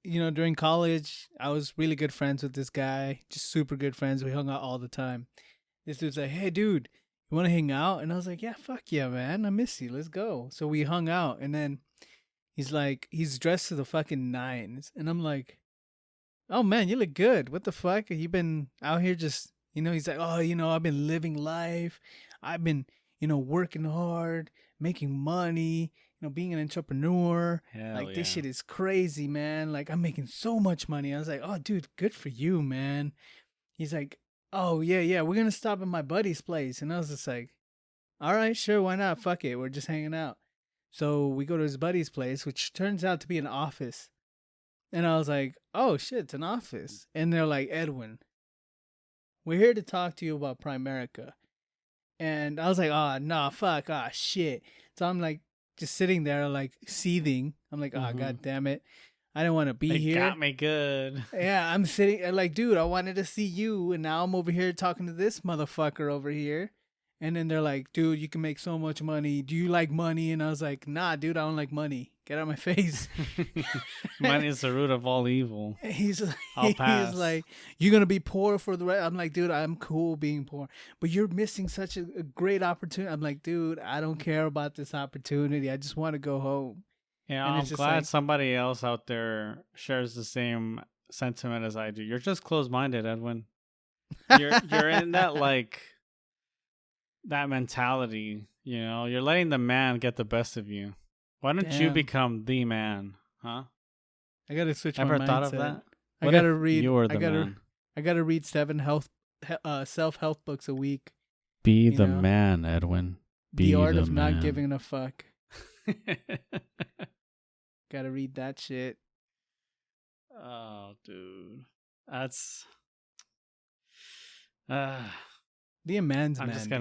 during college, I was really good friends with this guy, just super good friends. We hung out all the time. This dude's like, "Hey, dude, you want to hang out?" And I was like, "Yeah, fuck yeah, man. I miss you. Let's go." So we hung out, and then he's like, he's dressed to the fucking nines, and I'm like, "Oh man, you look good. What the fuck? Have you been out here just?" He's like, "Oh, I've been living life. I've been, working hard, making money, being an entrepreneur. Hell Like this yeah. shit is crazy, man. Like I'm making so much money." I was like, "Oh, dude, good for you, man." He's like, "Oh, yeah, yeah, we're going to stop at my buddy's place." And I was just like, "All right, sure, why not? Fuck it. We're just hanging out." So we go to his buddy's place, which turns out to be an office. And I was like, "Oh shit, it's an office." And they're like, "Edwin, we're here to talk to you about Primerica." And I was like, "Oh, no, fuck, ah, shit." So I'm like, just sitting there, like seething. I'm like, "Oh, Mhm. god damn it. I don't want to be They here." got me good. Yeah, I'm sitting like, "Dude, I wanted to see you, and now I'm over here talking to this motherfucker over here." And then they're like, "Dude, you can make so much money. Do you like money?" And I was like, "Nah, dude, I don't like money. Get out of my face." Money is the root of all evil. He's I'll he's pass. like, "You're gonna be poor for the rest." I'm like, "Dude, I'm cool being poor, but you're missing such a great opportunity." I'm like, "Dude, I don't care about this opportunity. I just want to go home." Yeah, And I'm it's just glad like, somebody else out there shares the same sentiment as I do. You're just closed-minded, Edwin. You're in that like that mentality, You're letting the man get the best of you. Why don't you "Damn, become the man, huh? I gotta switch my Ever thought of mindset. that? I What if gotta read. you were I the gotta. man? I gotta read 7 self help books a week. Be the man, Edwin. The art of not giving a fuck. Gotta read that shit. Oh, dude. That's Be a man's I'm man, just dude.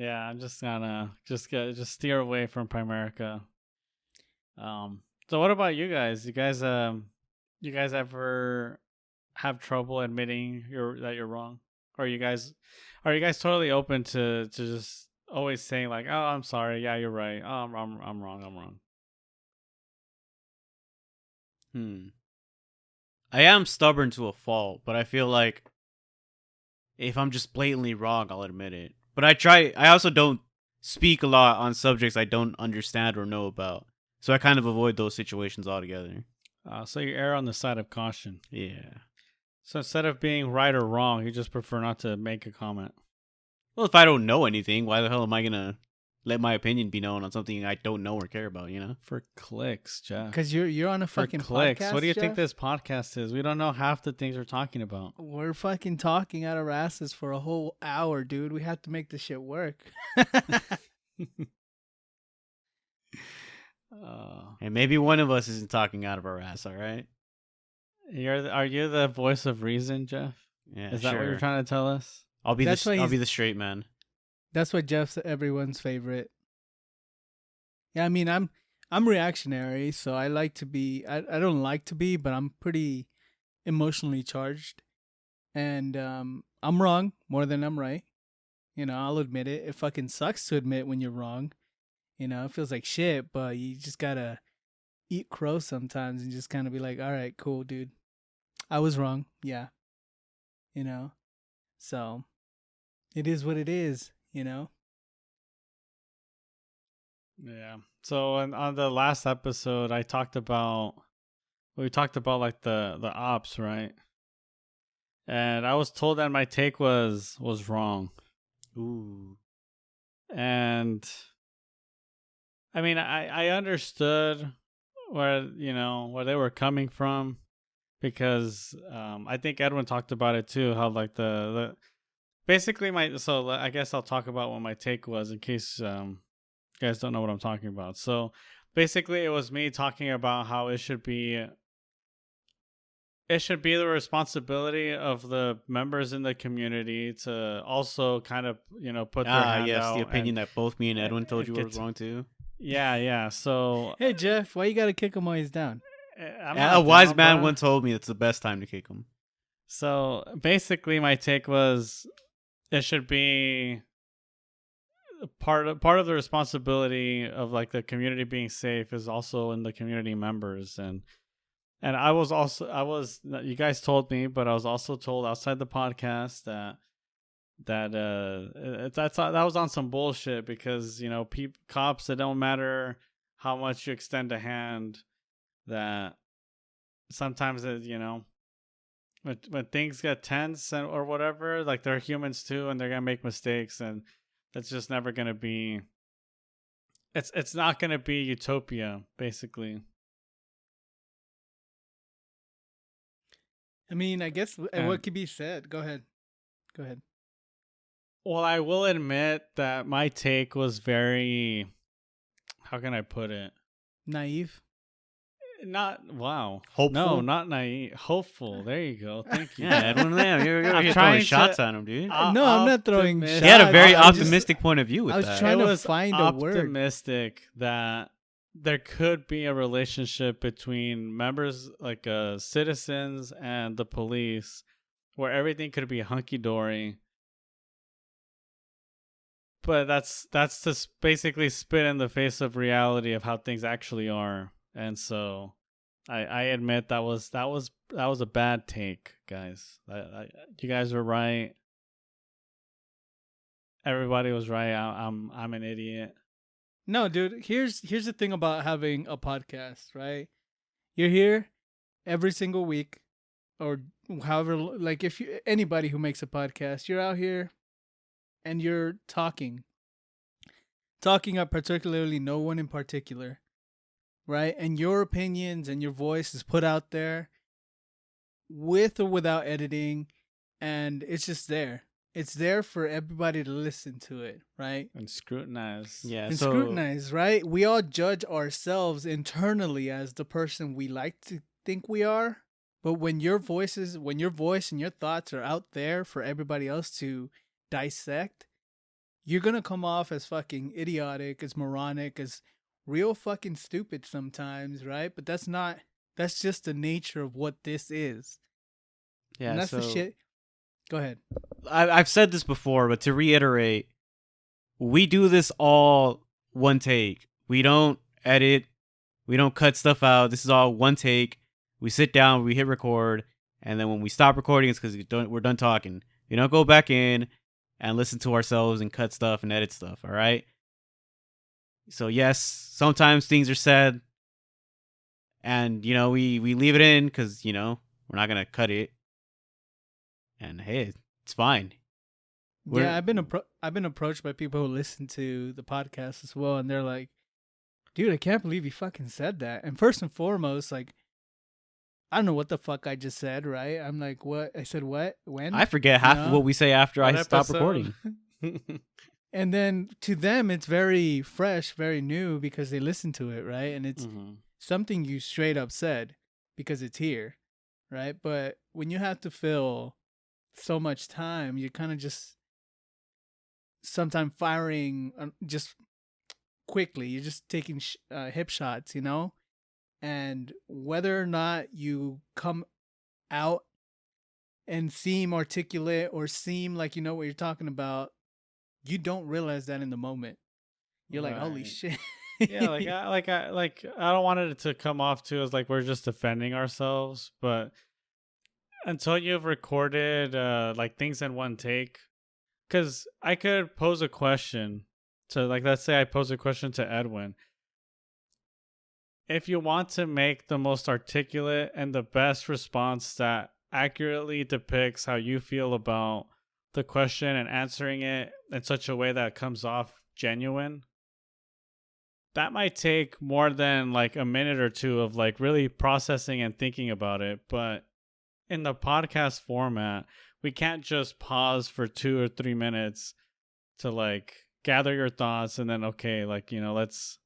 I'm just gonna just steer away from Primerica. So what about you guys? You guys ever have trouble admitting that you're wrong? Or are you guys totally open to just always saying like, "Oh, I'm sorry. Yeah, you're right. Oh, I'm wrong. I'm wrong." I am stubborn to a fault, but I feel like if I'm just blatantly wrong, I'll admit it. But I also don't speak a lot on subjects I don't understand or know about. So I kind of avoid those situations altogether. So you err on the side of caution. Yeah. So instead of being right or wrong, you just prefer not to make a comment. Well, if I don't know anything, why the hell am I going to let my opinion be known on something I don't know or care about, For clicks, Jeff. Because you're on a For fucking clicks. podcast. What do you think Jeff? this podcast is? We don't know half the things we're talking about. We're fucking talking out our asses for a whole hour, dude. We have to make this shit work. And maybe one of us isn't talking out of our ass, all right? Are you the voice of reason, Jeff? Yeah, Is that what you're trying to tell us? I'll be That's why I'll be he's- the straight man. That's why Jeff's everyone's favorite. Yeah, I mean, I'm reactionary, so I like to be. I don't like to be, but I'm pretty emotionally charged, and I'm wrong more than I'm right. I'll admit it. It fucking sucks to admit when you're wrong. It feels like shit, but you just gotta eat crow sometimes and just kind of be like, "All right, cool, dude. I was wrong." Yeah. So it is what it is. Yeah. So on the last episode, we talked about like the ops, right? And I was told that my take was wrong. Ooh. And I mean, I understood where they were coming from, because I think Edwin talked about it too, how like the basically I guess I'll talk about what my take was in case you guys don't know what I'm talking about. So basically it was me talking about how it should be the responsibility of the members in the community to also kind of put their hand out. The opinion that both me and Edwin told you gets- was wrong too. Yeah. So Hey Jeff, why you gotta kick him while he's down? I'm A not wise down, man bro. once told me it's the best time to kick him. So basically, my take was it should be part of the responsibility of like the community being safe is also in the community members, and And you guys told me, but I was also told outside the podcast that was on some bullshit because, you know, cops, it don't matter how much you extend a hand, that sometimes you know, when things get tense or whatever, like they're humans too, and they're gonna make mistakes, and that's just never gonna be. It's not gonna be utopia, basically. I mean, I guess what could be said. Go ahead. Go ahead. Well, I will admit that my take was very, how can I put it? Naive. Not wow. Hopeful? No, not naive. Hopeful. There you go. Thank you. Yeah, Edwin Lamb, you're I'm throwing trying shots to- at him, dude. No, I'm not throwing Optimistic. shots. He had a very I just- optimistic point of view with I was that. trying It to was find a word. optimistic that there could be a relationship between members, like citizens, and the police, where everything could be hunky dory. But that's just basically spit in the face of reality of how things actually are, and so I admit that was a bad take, guys. You guys were right. Everybody was right. I'm an idiot. No, dude. Here's the thing about having a podcast, right? You're here every single week, or however. Like if you anybody who makes a podcast, you're out here, and you're talking at particularly no one in particular, right? And your opinions and your voice is put out there, with or without editing, and it's just there. It's there for everybody to listen to it, right? And scrutinize. Yeah, And so scrutinize, right? We all judge ourselves internally as the person we like to think we are. But when your voice and your thoughts are out there for everybody else to dissect, you're going to come off as fucking idiotic, as moronic, as real fucking stupid sometimes, right? But that's just the nature of what this is. yeah, And that's so the shit. Go ahead. I've said this before, but to reiterate, we do this all one take. We don't edit. We don't cut stuff out. This is all one take. We sit down, we hit record, and then when we stop recording, it's because we're done talking. We don't go back in and listen to ourselves and cut stuff and edit stuff, all right? So yes, sometimes things are said, and, you know, we leave it in because, you know, we're not going to cut it. And hey, it's fine. Yeah, I've been approached by people who listen to the podcast as well, and they're like, "Dude, I can't believe you fucking said that." And first and foremost, like, I don't know what the fuck I just said, right? I'm like, what? I said what? When? I forget half of No. what we say after What I stop episode? recording. And then to them, it's very fresh, very new because they listen to it, right? And it's Mhm. something you straight up said because it's here, right? But when you have to fill so much time, you kind of just sometimes firing just quickly. You're just taking hip shots, you know? And whether or not you come out and seem articulate or seem like you know what you're talking about, you don't realize that in the moment. You're like, holy Right. shit. Yeah, I don't want it to come off too as like we're just defending ourselves, but until you've recorded like things in one take, because I could pose a question to, like, let's say I pose a question to Edwin. If you want to make the most articulate and the best response that accurately depicts how you feel about the question and answering it in such a way that comes off genuine, that might take more than like a minute or two of like really processing and thinking about it. But in the podcast format, we can't just pause for 2 or 3 minutes to like gather your thoughts and then, okay, like, you know, let's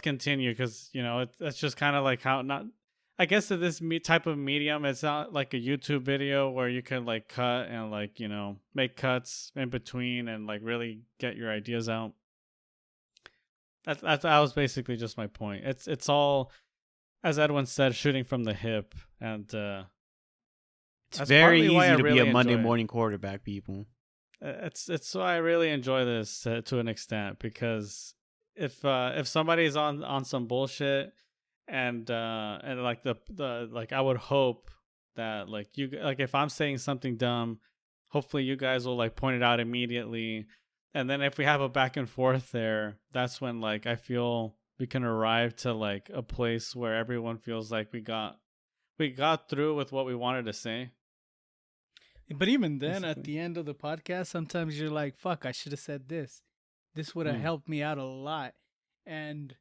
continue, because, you know, that's just kind of like how, not, I guess that this type of medium, it's not like a YouTube video where you can like cut and like, you know, make cuts in between and like really get your ideas out. That was basically just my point. It's all, as Edwin said, shooting from the hip, and It's that's very partly easy why I to be really a Monday enjoy it. morning quarterback, people. It's why I really enjoy this to an extent, because if somebody's on some bullshit and like the like I would hope that like you like if I'm saying something dumb, hopefully you guys will like point it out immediately, and then if we have a back and forth there, that's when like I feel we can arrive to like a place where everyone feels like we got through with what we wanted to say. But even then, at Basically. the end of the podcast, sometimes you're like, "Fuck, I should have said this. This would have helped me out a lot." And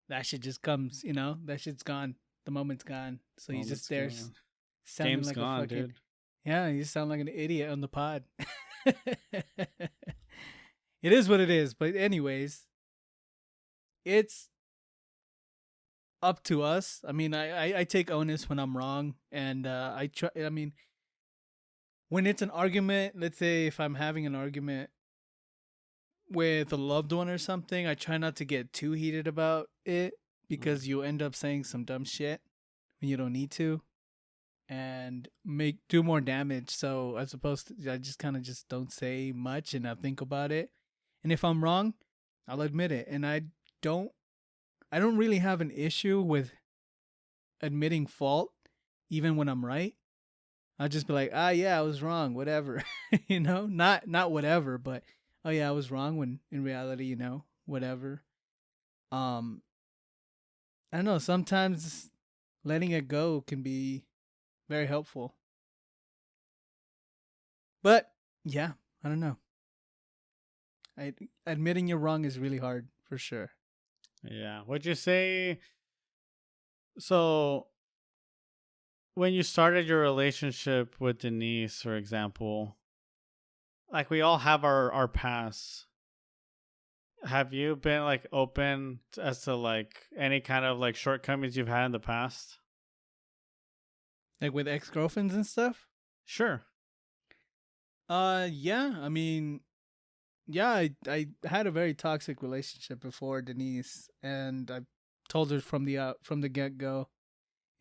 that shit just comes, that shit's gone. The moment's gone. So he's just there sounding Game's like gone, a fucking dude. yeah. You sound like an idiot on the pod. It is what it is. But anyways, it's up to us. I mean, I take onus when I'm wrong, and I try. I mean, when it's an argument, let's say if I'm having an argument with a loved one or something, I try not to get too heated about it because you end up saying some dumb shit when you don't need to and do more damage. So as opposed to, I just kind of just don't say much and I think about it. And if I'm wrong, I'll admit it. And don't really have an issue with admitting fault even when I'm right. I'll just be like, yeah, I was wrong, whatever. Not whatever, but oh yeah, I was wrong, when in reality, whatever. I don't know, sometimes letting it go can be very helpful. But yeah, I don't know. Admitting you're wrong is really hard for sure. Yeah. Would you say so? When you started your relationship with Denise, for example, like we all have our past. Have you been like open as to like any kind of like shortcomings you've had in the past? Like with ex-girlfriends and stuff? Sure. Yeah, I mean, yeah, I had a very toxic relationship before Denise, and I told her from the get-go,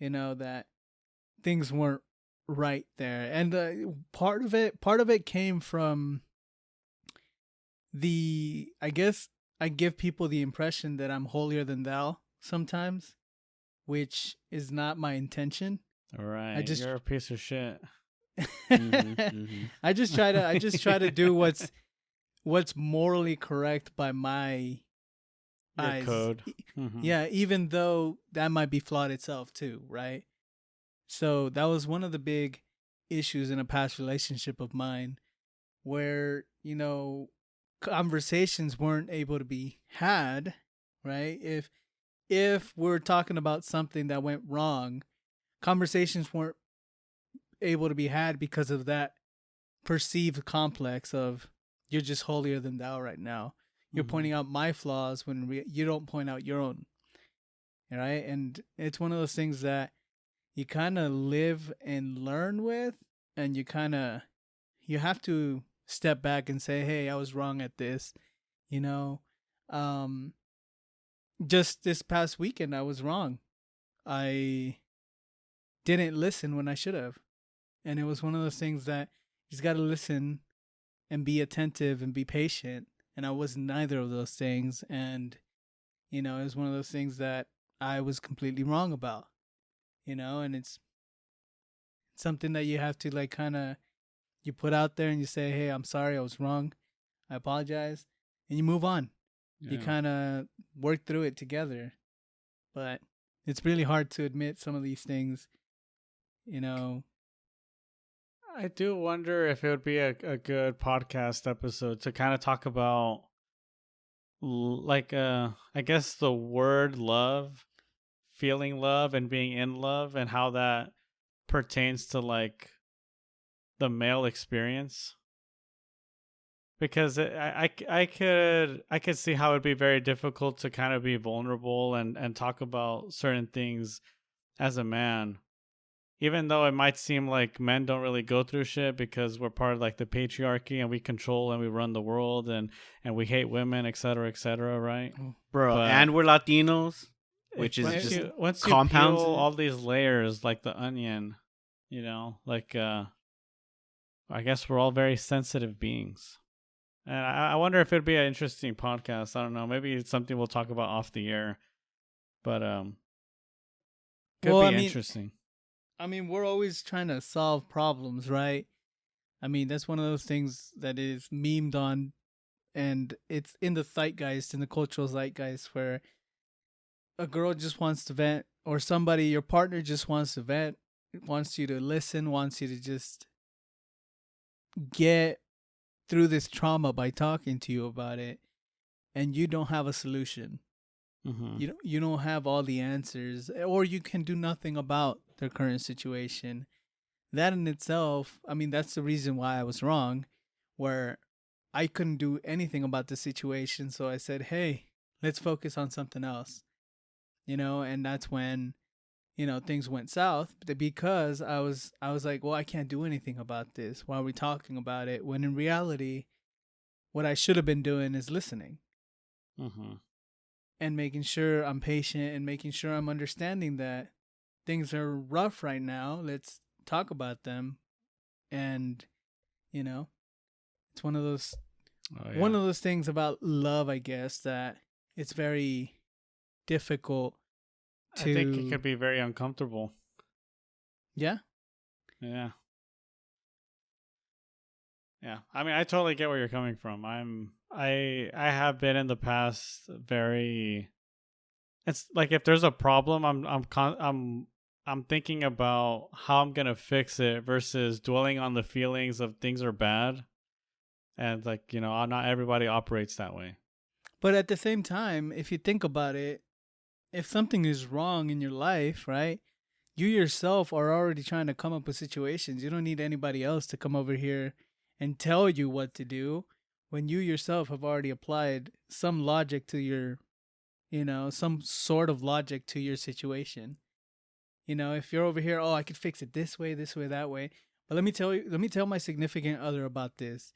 that things weren't right there. And part of it came from I guess I give people the impression that I'm holier than thou sometimes, which is not my intention. All right. You're a piece of shit. I just try to do what's morally correct by my eyes. Code. Yeah, even though that might be flawed itself too, right? So that was one of the big issues in a past relationship of mine, where conversations weren't able to be had, right? If we're talking about something that went wrong, conversations weren't able to be had because of that perceived complex of you're just holier than thou right now. You're pointing out my flaws when you don't point out your own, right? And it's one of those things that you kind of live and learn with, and you have to step back and say, hey, I was wrong at this. Just this past weekend, I was wrong. I didn't listen when I should have. And it was one of those things that you just got to listen and be attentive and be patient. And I was neither of those things. And, it was one of those things that I was completely wrong about, and it's something that you have to like you put out there and you say, hey, I'm sorry, I was wrong. I apologize. And you move on. Yeah. You kind of work through it together. But it's really hard to admit some of these things, I do wonder if it would be a good podcast episode to kind of talk about I guess the word love, feeling love and being in love, and how that pertains to like the male experience. Because I could see how it'd be very difficult to kind of be vulnerable and talk about certain things as a man. Even though it might seem like men don't really go through shit because we're part of like the patriarchy and we control and we run the world and we hate women, et cetera, right? Bro, but and we're Latinos, which is once you compounds peel all these layers like the onion, like I guess we're all very sensitive beings. And I wonder if it'd be an interesting podcast. I don't know. Maybe it's something we'll talk about off the air. But Could Well, be I mean, interesting. we're always trying to solve problems, right? I mean, that's one of those things that is memed on, and it's in the zeitgeist, in the cultural zeitgeist, where a girl just wants to vent, or somebody, your partner just wants to vent, wants you to listen, wants you to just get through this trauma by talking to you about it, and you don't have a solution. Mm-hmm. You don't have all the answers, or you can do nothing about their current situation. That in itself, I mean, that's the reason why I was wrong, where I couldn't do anything about the situation. So I said, hey, let's focus on something else, and that's when, things went south because I was like, well, I can't do anything about this. Why are we talking about it? When in reality, what I should have been doing is listening Mm-hmm. and making sure I'm patient and making sure I'm understanding that things are rough right now. Let's talk about them. And, you know, it's one of those Oh, one yeah. of those things about love, I guess, that it's very difficult I think it to could be very uncomfortable. yeah. Yeah. Yeah. I mean, I totally get where you're coming from. I have been in the past very. It's like if there's a problem, I'm thinking about how I'm gonna fix it versus dwelling on the feelings of things are bad. And like, not everybody operates that way. But at the same time, if you think about it, if something is wrong in your life, right? You yourself are already trying to come up with situations. You don't need anybody else to come over here and tell you what to do when you yourself have already applied some logic to your, some sort of logic to your situation. If you're over here, oh, I could fix it this way, that way. But let me tell my significant other about this.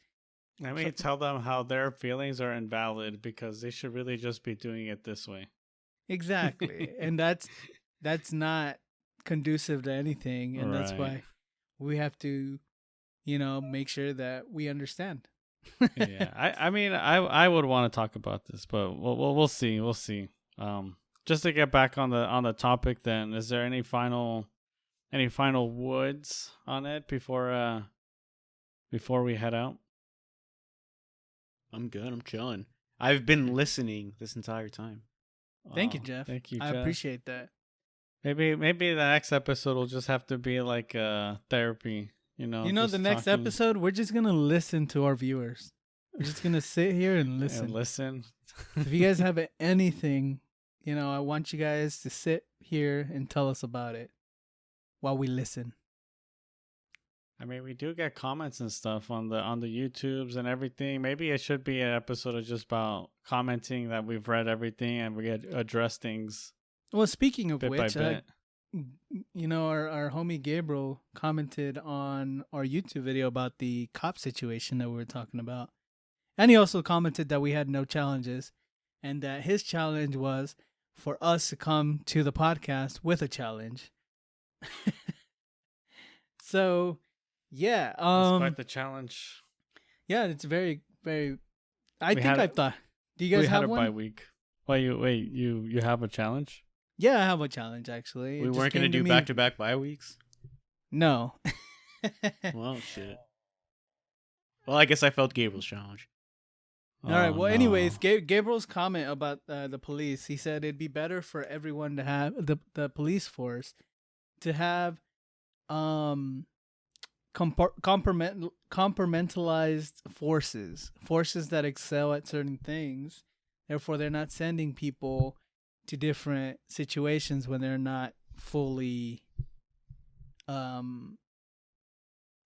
I mean, tell them how their feelings are invalid because they should really just be doing it this way. Exactly. And that's not conducive to anything, and that's Right. why we have to, make sure that we understand. Yeah. I mean, I would want to talk about this, but we'll see. We'll see. Just to get back on the topic, then, is there any final woods on it before we head out? I'm good. I'm chilling. I've been listening this entire time. Thank you, Oh, Jeff. thank you, I Jeff. appreciate that. Maybe the next episode will just have to be like therapy. The next talking episode, we're just gonna listen to our viewers. We're just gonna sit here and listen. and listen. If you guys have anything, I want you guys to sit here and tell us about it while we listen. I mean, we do get comments and stuff on the YouTubes and everything. Maybe it should be an episode of just about commenting that we've read everything and we address things Well, speaking of bit which, by bit. our homie Gabriel commented on our YouTube video about the cop situation that we were talking about. And he also commented that we had no challenges and that his challenge was for us to come to the podcast with a challenge. So, yeah, It's quite the challenge. yeah, it's very, very. We had I it- thought. Do you guys we had have it one? by week. You have a challenge? Yeah, I have a challenge actually. It We just weren't gonna came to do me- back to back bye weeks. No. Well, shit. Well, I guess I felt Gabriel's challenge. All right. Oh, Well, no. anyways, Gabriel's comment about the police. He said it'd be better for everyone to have the police force to have compartmentalized forces that excel at certain things. Therefore, they're not sending people to different situations when they're not fully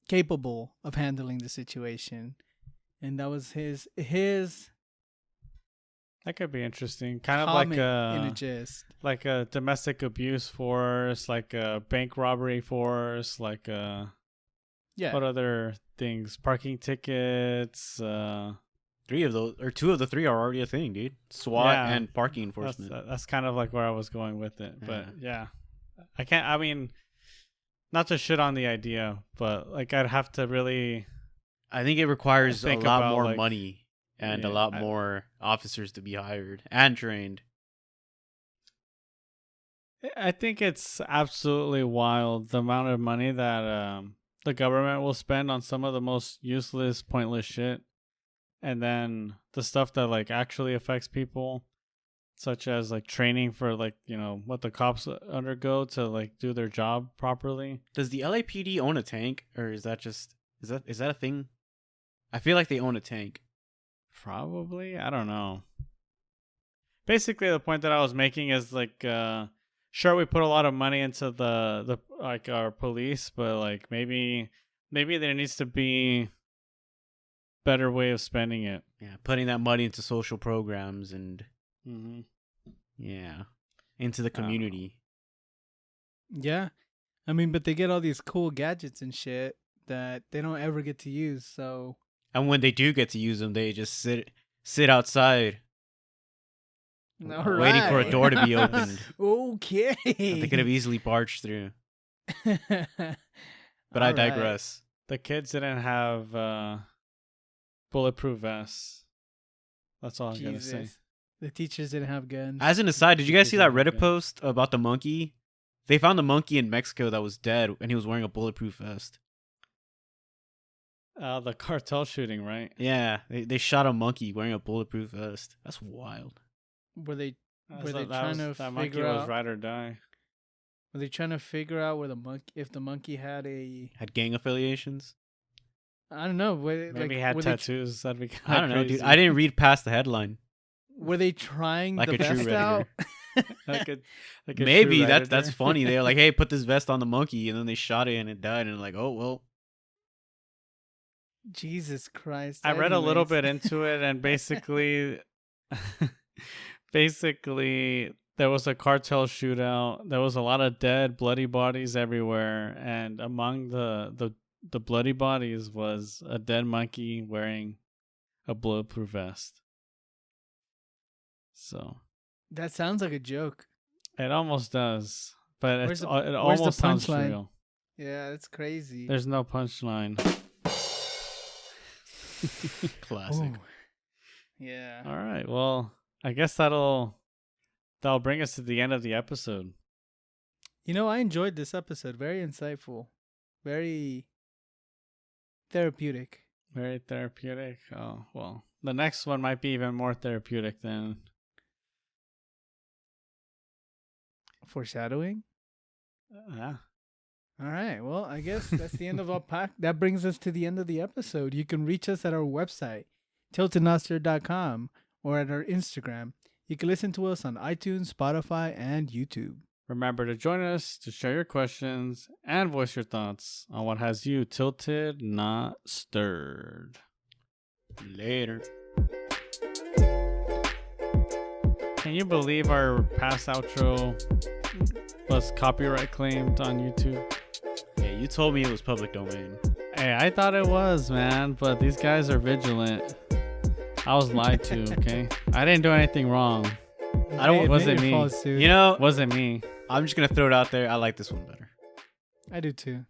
capable of handling the situation. And that was his That could be interesting. Kind of comment like in a a gist. domestic abuse force, like a bank robbery force, like a Yeah. what other things? Parking tickets. 3 of those, or 2 of the 3 are already a thing, dude. SWAT Yeah. and parking enforcement. That's kind of like where I was going with it. But yeah, I can't. I mean, not to shit on the idea, but like I'd have to really. I think it requires a think lot about, more like- money and a Yeah, lot more officers to be hired and trained. I think it's absolutely wild the amount of money that the government will spend on some of the most useless, pointless shit, and then the stuff that like actually affects people, such as like training for like what the cops undergo to like do their job properly. Does the LAPD own a tank, or is that a thing? I feel like they own a tank. Probably, I don't know. Basically, the point that I was making is like, sure, we put a lot of money into the like our police, but like maybe there needs to be better way of spending it. Yeah, putting that money into social programs and Mm-hmm. yeah, into the community. Yeah. I mean, but they get all these cool gadgets and shit that they don't ever get to use. So And when they do get to use them, they just sit outside waiting for a door to be opened. Okay. They could have easily barged through. But I digress. The kids didn't have bulletproof vests. That's all I'm gonna say. Jesus. The teachers didn't have guns. As an aside, did you guys see that Reddit Okay. post about the monkey? They found a monkey in Mexico that was dead, and he was wearing a bulletproof vest. The cartel shooting, right? Yeah, they shot a monkey wearing a bulletproof vest. That's wild. Were they Were they That trying to that monkey figure was out- ride or die? were they trying to figure out where the monkey, if the monkey had a, Had gang affiliations? I don't know, Maybe he had were tattoos. That'd be I don't know, dude. I didn't read past the headline. Were they trying Like the a true vest Redditor. out? like a Maybe true that's Redditor. funny. They're like, hey, put this vest on the monkey, and then they shot it and it died, and like, oh well. Jesus Christ! I read a little Anyways. bit into it, and basically, there was a cartel shootout. There was a lot of dead, bloody bodies everywhere, and among the bloody bodies was a dead monkey wearing a bulletproof vest. So That sounds like a joke. it almost does, but Where's it the- where's the almost sounds punchline? real. Yeah, that's crazy. There's no punchline. Classic. Ooh. Yeah. All right. Well, I guess that'll bring us to the end of the episode. You know, I enjoyed this episode. Very insightful. Very therapeutic. Very therapeutic. Oh, well. The next one might be even more therapeutic than Foreshadowing. yeah. All right. Well, I guess that's the end of our pack. That brings us to the end of the episode. You can reach us at our website, tiltednoster.com, or at our Instagram. You can listen to us on iTunes, Spotify, and YouTube. Remember to join us to share your questions and voice your thoughts on what has you tilted, not stirred. Later. Can you believe our past outro was copyright claimed on YouTube? Yeah, you told me it was public domain. Hey, I thought it was, man, but these guys are vigilant. I was lied to, okay? I didn't do anything wrong. I don't- Was it Maybe me? false, dude. You know, Wasn't me. I'm just gonna throw it out there. I like this one better. I do too.